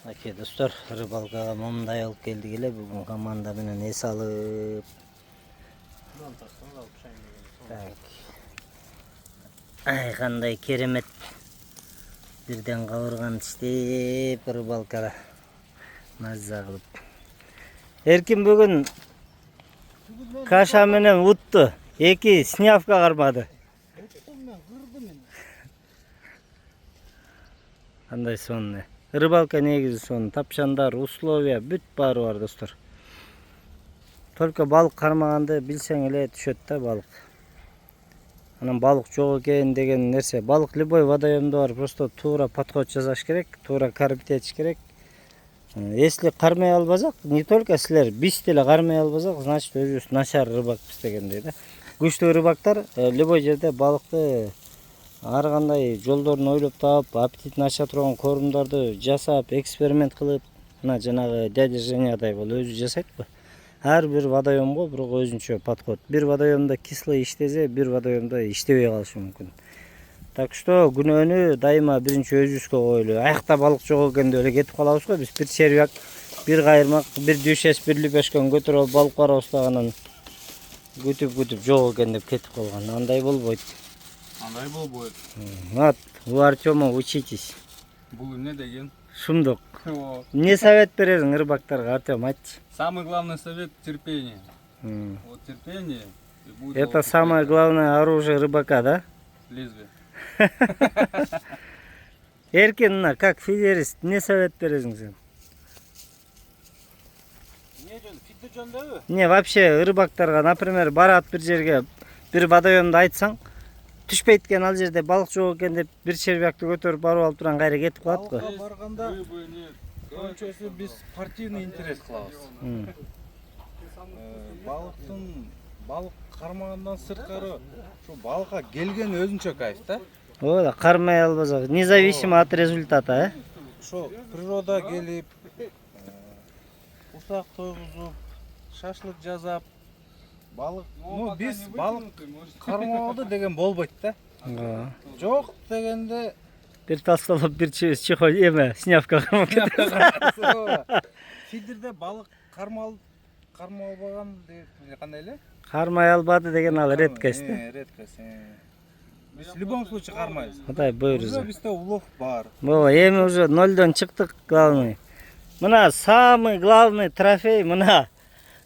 Ake dostlar, rıbalkaga mumday alıp geldik ele bugün komanda менен эс алып. Так. Ay qanday keremet. Birden kavurgan istep rıbalkada mazza kılıp. Erkin bugün kaşa менен uttu. Eki sniyafka karmadı. Qanday sonne. Rıbalka негизи сон, тапшандар, условия бүт бары бар достор. Только балык кармаганды билсең эле түшөт да балык. Анан балык жок экен деген нерсе. Балык любой водоемдо бар, просто туура подход жасаш керек, туура карбит этиш керек. Если кармай албасак, не только силер, биз деле кармай албасак, значит өзүбүз начар рыбакпыз дегендей да. Күчтүү рыбактар любой жерде балыкты ар кандай жолдорун ойлоп таап, аппетитин ача турган корумдарды жасап, эксперимент кылып, мына жанагы дядя Женядай бол өзү жасайтпы. Ар бир водоемго бирок өзүнчө подход. Бир водоемдо кислый иштесе, бир водоемдо иштебей калышы мүмкүн. Так что күнөөнү дайыма биринчи өзүбүзгө коелу. Аякта балык жок экен деп эле кетип калабыз го. Биз бир червяк, бир кайырмак, бир дүйшес, бир лүпөшкөн көтөрүп алып балык барабыз да анан күтүп жок экен деп кетип калган. Андай болбойт. Андай болбойт. Вот, у Артема учитесь. Бул эмне деген? Шумдук. Не совет бересиң рыбактарга, Артем, айтчы. Самый главный совет — терпение. Вот терпение. И будет Это самое главное оружие рыбака, да? лезвие. Эркин, как фидерист, не совет бересиң сен? Не, вообще рыбактарга, например, барат бир жерге, бир водоемду айтсаң, түшпөйт экен ал жерде балык жок экен деп бир червякты көтөрүп барып алып турган кайра кетип калат го. Балыкка барганда көбүнчөсү биз спортивный интерес кылабыз. Балык кармагандан сырткары ушу балыкка келген өзүнчө кайф да. Ооба, кармай албасак, независимо от результата, Ошо природа келип, усак тойгузуп, шашлык жасап, балык, биз балык кармабады деген болбойт да. Жок дегенде бир тасталып, бир чихо эме, снявка кармап кетет. Фидерде балык кармалбаган деп кандай эле? Кармай албады деген ал редкость да. Редкость. Биз в любом случае кармайбыз. Кудай буйруза. Бизде улов бар. Ооба, эми уже нольдон чыктык главный. Мына самый главный трофей мына.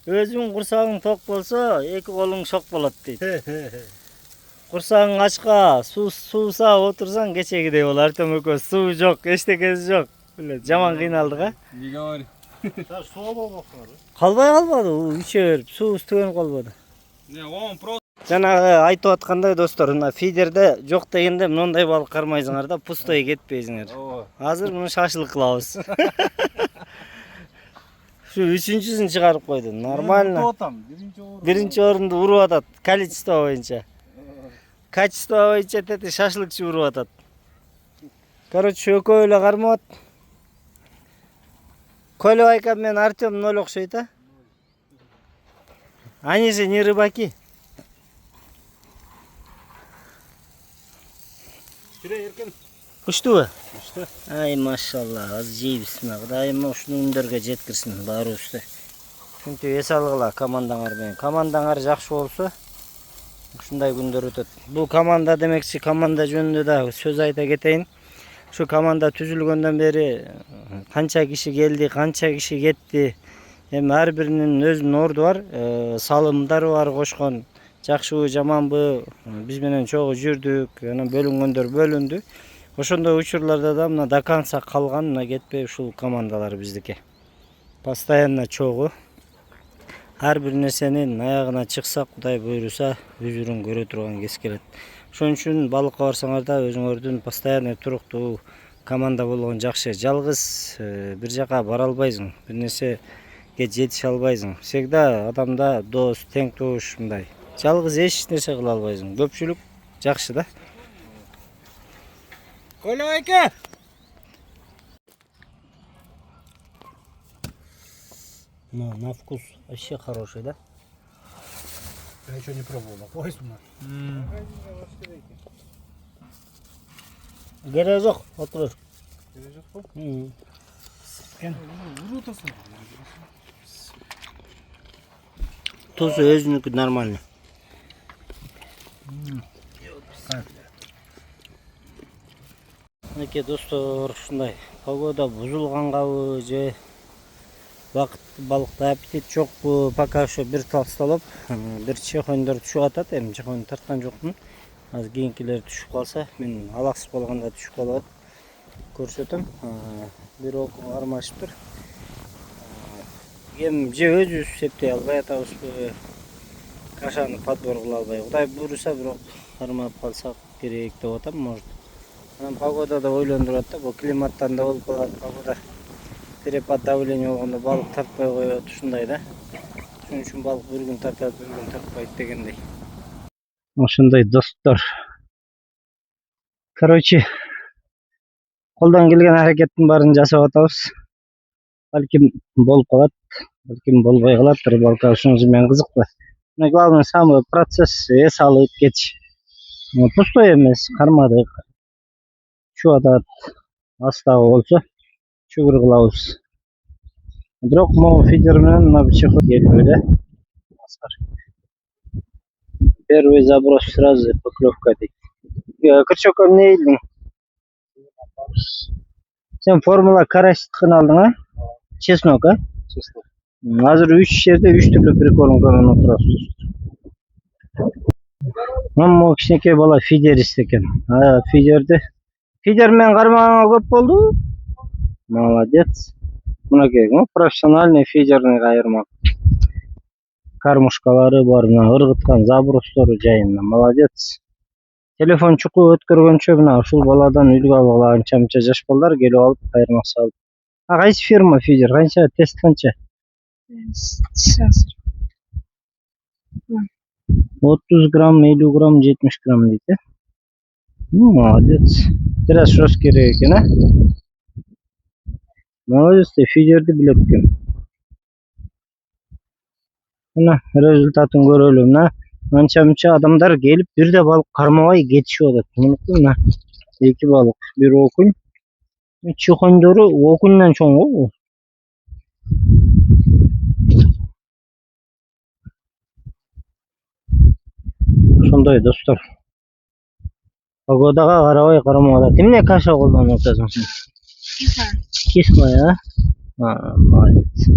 Өзүң курсагың ток болсо, эки колуң шок болот дейт. Курсагың ачка, суусаа отурсаң кечегидей болот. Артем экөөбүз суу жок, эчтекеси жок. Жаман кыйналдык, а? Не говори. Суу албапсыңар. Калбай калбады, иче берип, суубуз түгөнүп калбады. Не, он просто... Жанагы айтып аткандай достор, мына фидерде жок дегенде мындай балык кармайсыңар да, пустой кетпейсиңер. Азыр муну шашлык кылабыз. Şu üçüncüsünü çıkarıp koydu. Нормально. Birinci orunda vurup atat. Количество боюнча. Качество боюнча dedi шашлыкчы vurup atat. Короче, экөө эле кармап. Колебайка менен Артем ноль окшойт, а? Они же не рыбаки. Уштубу? Ушты. Ай, машалла, аз жейбиз мына. Кудайым ушуну үндөргө жеткирсин баарыбызды. Чүнкү эс алгыла командаңар менен. Командаңар жакшы болсо, ушундай күндөр өтөт. Бул команда демекчи, команда жөнүндө да сөз айта кетейин. Şu команда түзүлгөндөн бери канча киши келди, канча киши кетти. Эми ар биринин өзүнүн орду бар, салымдары бар кошкон. Жакшыбы, жаманбы, биз менен чогуу жүрдүк, анан бөлүнгөндөр бөлүндү. Ошондой учурларда да мына до конца калган, мына кетпей ушул командалар биздики. Постоянно чогуу. Ар бир нерсенин аягына чыксак, Кудай буйруса, өзүрүн көрө турган кез келет. Ошон үчүн балыкка барсаңар да өзүңөрдүн постоянно туруктуу команда болгон жакшы. Жалгыз бир жака бара албайсың, бир нерсеге жетише албайсың. Всегда адамда дос, тең туш мындай. Жалгыз эч нерсе кыла албайсың. Көпчүлүк жакшы да. Колебайка! Ну, на вкус вообще хороший, да? Я еще не пробовал. Поиск Керек жок, отур. Керек жок. Tuzu özünükü нормально. Мінекей достор, ушундай погода бузулгангабы же бакытты балыкта аппетит жокпу, пока ошо бир толстолоп, бир чехондор түшүп атат. Эми чехонду тарткан жокмун. Азыр кийинкилер түшүп калса, мен алаксыз болгондо түшүп калып көрсөтөм. Бир окуга кармашыптыр. Эми же өзүбүз септей албай атабызбы, кашаны подбор кыла албай. Кудай буйруса бирок кармап калсак керек деп атам, может. Анан погода да ойлондурат да, бул климаттан да болуп калат. Погода перепад давления болгондо балык тартпай коет, ушундай да. Ошон үчүн балык бир күн тартат, бир күн тартпайт дегендей. Ошондой достор. Короче, колдон келген аракеттин баарын жасап атабыз. Балким болуп калат, балким болбой калат, рыбалка ушунусу менен кызыкпы. Но главный самый процесс эс алып кетиш. Пустой эмес, кармадык. Чуп атат, астагы болсо шүгүр кылабыз. Бирок могу фидер менен мына чехот келбей да. Первый заброс сразу поклевка дейт. Крючокко эмне илдиң? Сен формула карасьтыкын алдың, а? Чеснок, а? Чеснок. Азыр 3 жерде 3 түрлүү прикормка менен отурабыз. Могу кичинекей бала фидерист экен. Фидер менен кармаганга көп болду. Молодец. Мынакей, профессиональный фидерный кайырмак. Кармушкалары бар, мына ыргыткан забростору жайында. Молодец. Телефон чукуп өткөргөнчө мына ушул баладан үлгү алгыла, анча-мынча жаш балдар келип алып кайырмак салып. Кайсы фирма фидер? Канча тест канча? 30 грамм, 50 грамм, 70 грамм дейт, э? Молодец. Biraz шос керек экен, а? Молодец, фидерди билет экен. Мына результатын көрөлү. Мына анча-мынча адамдар келип бирде балык кармабай кетишип атат. Мына эки балык, бир окунь. Чехондору окуньдан чоң го. Ошондой достор. Погодага карабай кармап атат. Эмне каша колдонуп атасың сен? Кислая, а? Молодец.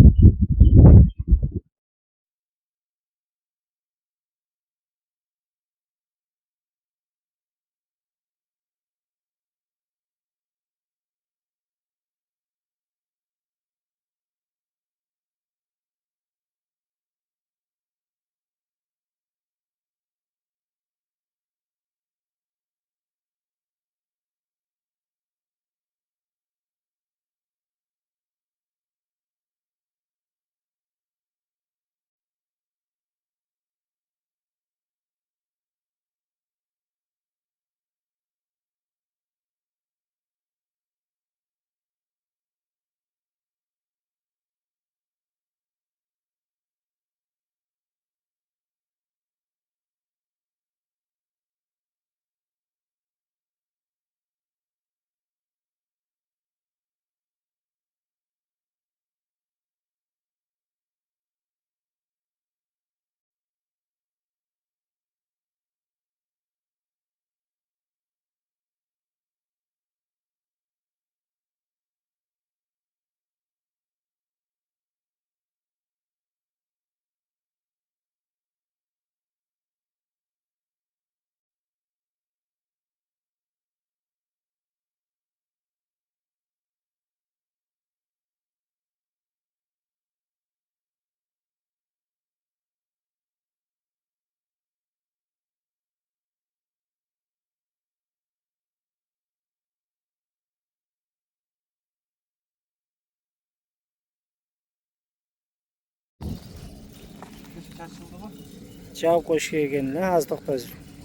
Жаап коюш керек экен, аз токтой.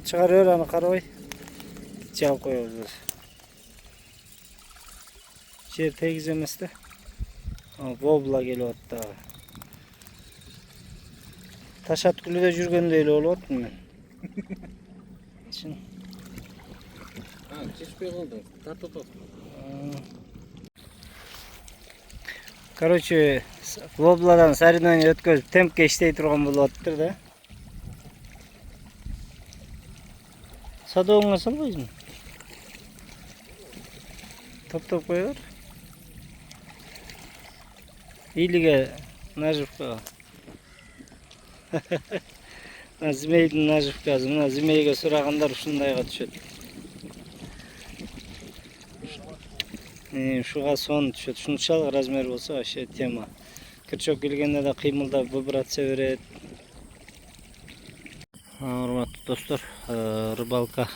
Чыгара бер аны, карабай. Жаап коебуз. Жер тегиз эмес да. Вобла келип атты. Таш аткүлүдө жүргөндөй эле болуп атмын мен. Чын. Чечпей калдың. Тартып атасың. Короче, вобладан соревнование өткөзүп темпке иштей турган болуп атыптыр да. Садогуңа салбайсың? Топ койгор. Илиге наживкага. Змейдин наживкасы. Мына змейге сурагандар ушундайга түшөт. Ушуга сон түшөт. Ушунчалык размер болсо вообще тема. Кырчок келгенде да кыймылдап вибрация берет. Урматтуу достор, рыбалка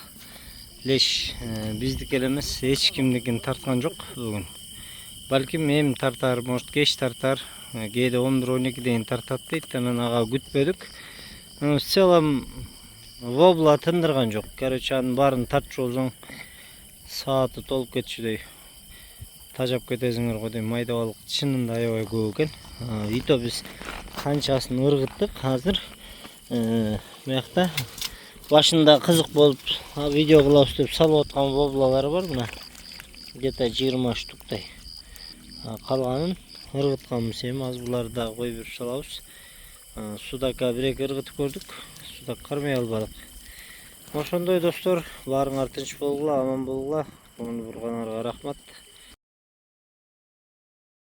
леш биздики эле эмес, эч кимдикин тарткан жок бүгүн. Балким эми тартар, может кеч тартар, кээде 11-12 дейин тартат дейт, анан ага күтпөдүк. В целом вобла тындырган жок. Короче, анын баарын тартчу болсоң сааты толуп кетчүдөй тажап кетесиңер го дейм. Майда балык чынында аябай көп экен. Ито биз канчасын ыргыттык азыр. Биякта башында кызык болуп видео кылабыз деп салып аткан воблалар бар мына. Где-то 20 штуктай. Калганын ыргытканбыз эми, аз буларды да коюп берип салабыз. Судака бир-эки ыргытып көрдүк. Судак кармай албадык. Ошондой достор, баарыңар тынч болгула, аман болгула. Муну бургандарга рахмат.